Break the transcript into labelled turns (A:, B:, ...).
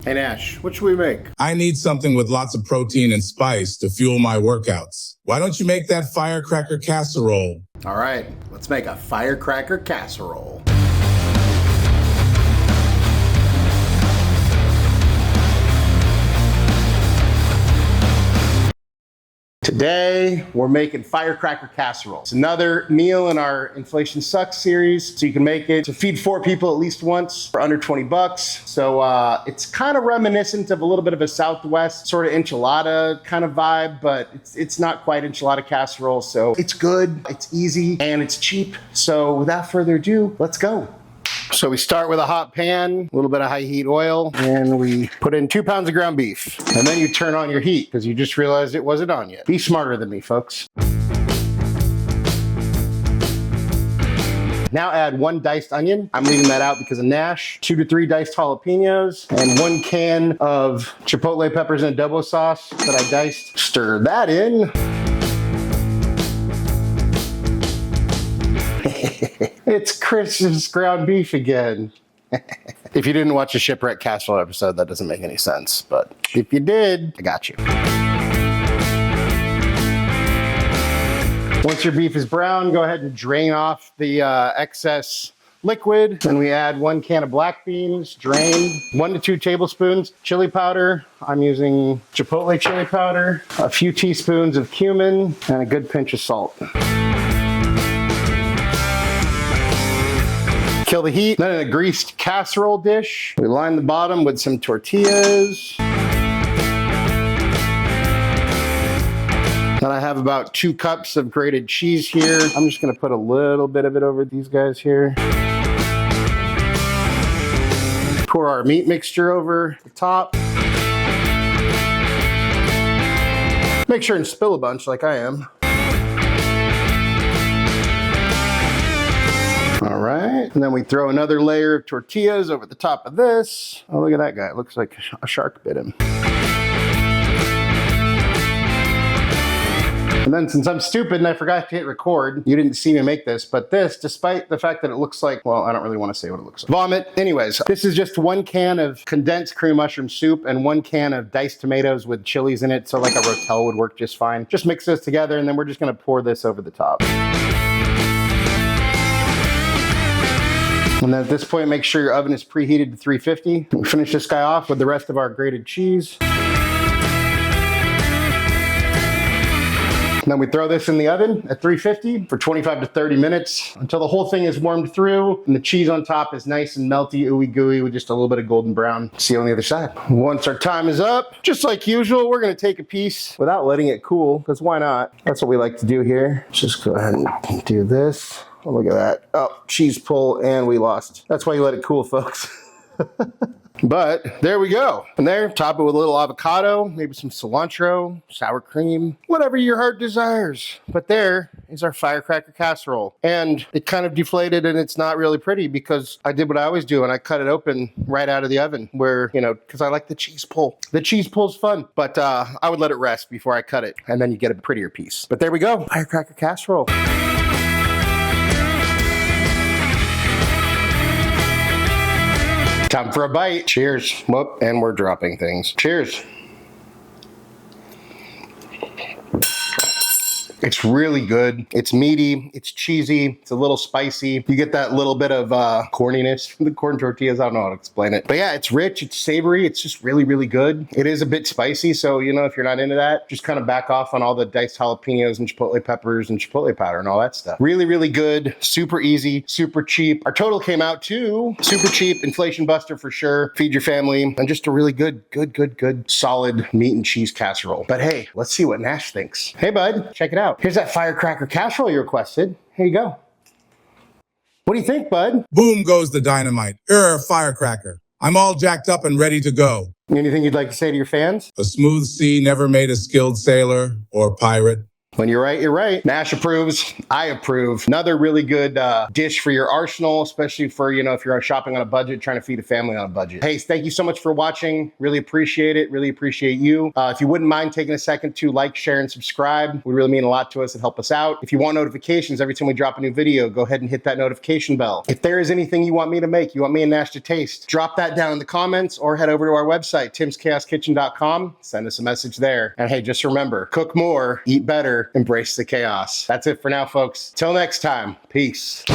A: Hey Nash, what should we make?
B: I need something with lots of protein and spice to fuel my workouts. Why don't you make that Firecracker Casserole?
A: All right, let's make a Firecracker Casserole. Today, we're making Firecracker Casserole. It's another meal in our Inflation Sucks series, so you can make it to feed 4 people at least once for under 20 bucks. So it's kind of reminiscent of a little bit of a Southwest sort of enchilada kind of vibe, but it's not quite enchilada casserole. So it's good, it's easy, and it's cheap. So without further ado, let's go. So we start with a hot pan, a little bit of high heat oil, and we put in 2 pounds of ground beef. And then you turn on your heat because you just realized it wasn't on yet. Be smarter than me, folks. Now add 1 diced onion. I'm leaving that out because of Nash. 2 to 3 diced jalapeños and 1 can of chipotle peppers and adobo sauce that I diced. Stir that in. It's Chris's ground beef again. If you didn't watch the Shipwreck Casserole episode, that doesn't make any sense. But if you did, I got you. Once your beef is brown, go ahead and drain off the excess liquid. Then we add 1 can of black beans, drained, 1 to 2 tablespoons chili powder. I'm using chipotle chili powder, a few teaspoons of cumin, and a good pinch of salt. Kill the heat. Then in a greased casserole dish, we line the bottom with some tortillas. Then I have about 2 cups of grated cheese here. I'm just gonna put a little bit of it over these guys here. Pour our meat mixture over the top. Make sure and spill a bunch like I am. All right, and then we throw another layer of tortillas over the top of this. Oh, look at that guy. It looks like a shark bit him. And then since I'm stupid and I forgot to hit record, you didn't see me make this, but this, despite the fact that it looks like, well, I don't really want to say what it looks like. Vomit. Anyways, this is just 1 can of condensed cream mushroom soup and 1 can of diced tomatoes with chilies in it, so like a rotel would work just fine. Just mix this together, and then we're just gonna pour this over the top. And then at this point, make sure your oven is preheated to 350. We finish this guy off with the rest of our grated cheese. And then we throw this in the oven at 350 for 25 to 30 minutes until the whole thing is warmed through and the cheese on top is nice and melty, ooey gooey with just a little bit of golden brown. See you on the other side. Once our time is up, just like usual, we're gonna take a piece without letting it cool, because why not? That's what we like to do here. Just go ahead and do this. Oh, look at that. Oh, cheese pull, and we lost. That's why you let it cool, folks. But there we go. And there, top it with a little avocado, maybe some cilantro, sour cream, whatever your heart desires. But there is our Firecracker Casserole. And it kind of deflated and it's not really pretty because I did what I always do and I cut it open right out of the oven where, you know, because I like the cheese pull. The cheese pull's fun, but I would let it rest before I cut it and then you get a prettier piece. But there we go, Firecracker Casserole. Time for a bite. Cheers. Whoop, and we're dropping things. Cheers. It's really good. It's meaty, it's cheesy, it's a little spicy. You get that little bit of corniness from the corn tortillas. I don't know how to explain it. But yeah, it's rich, it's savory, it's just really, really good. It is a bit spicy, so you know, if you're not into that, just kind of back off on all the diced jalapeños and chipotle peppers and chipotle powder and all that stuff. Really, really good, super easy, super cheap. Our total came out to super cheap, inflation buster for sure. Feed your family, and just a really good, solid meat and cheese casserole. But hey, let's see what Nash thinks. Hey bud, check it out. Here's that Firecracker Casserole you requested. Here you go. What do you think, bud?
B: Boom goes the dynamite. Firecracker. I'm all jacked up and ready to go.
A: Anything you'd like to say to your fans?
B: A smooth sea never made a skilled sailor or pirate.
A: When you're right, you're right. Nash approves. I approve. Another really good dish for your arsenal, especially for, you know, if you're shopping on a budget, trying to feed a family on a budget. Hey, thank you so much for watching. Really appreciate it. Really appreciate you. If you wouldn't mind taking a second to like, share, and subscribe, it would really mean a lot to us and help us out. If you want notifications every time we drop a new video, go ahead and hit that notification bell. If there is anything you want me to make, you want me and Nash to taste, drop that down in the comments or head over to our website, timschaoskitchen.com. Send us a message there. And hey, just remember, cook more, eat better, embrace the chaos. That's it for now, folks. Till next time, peace.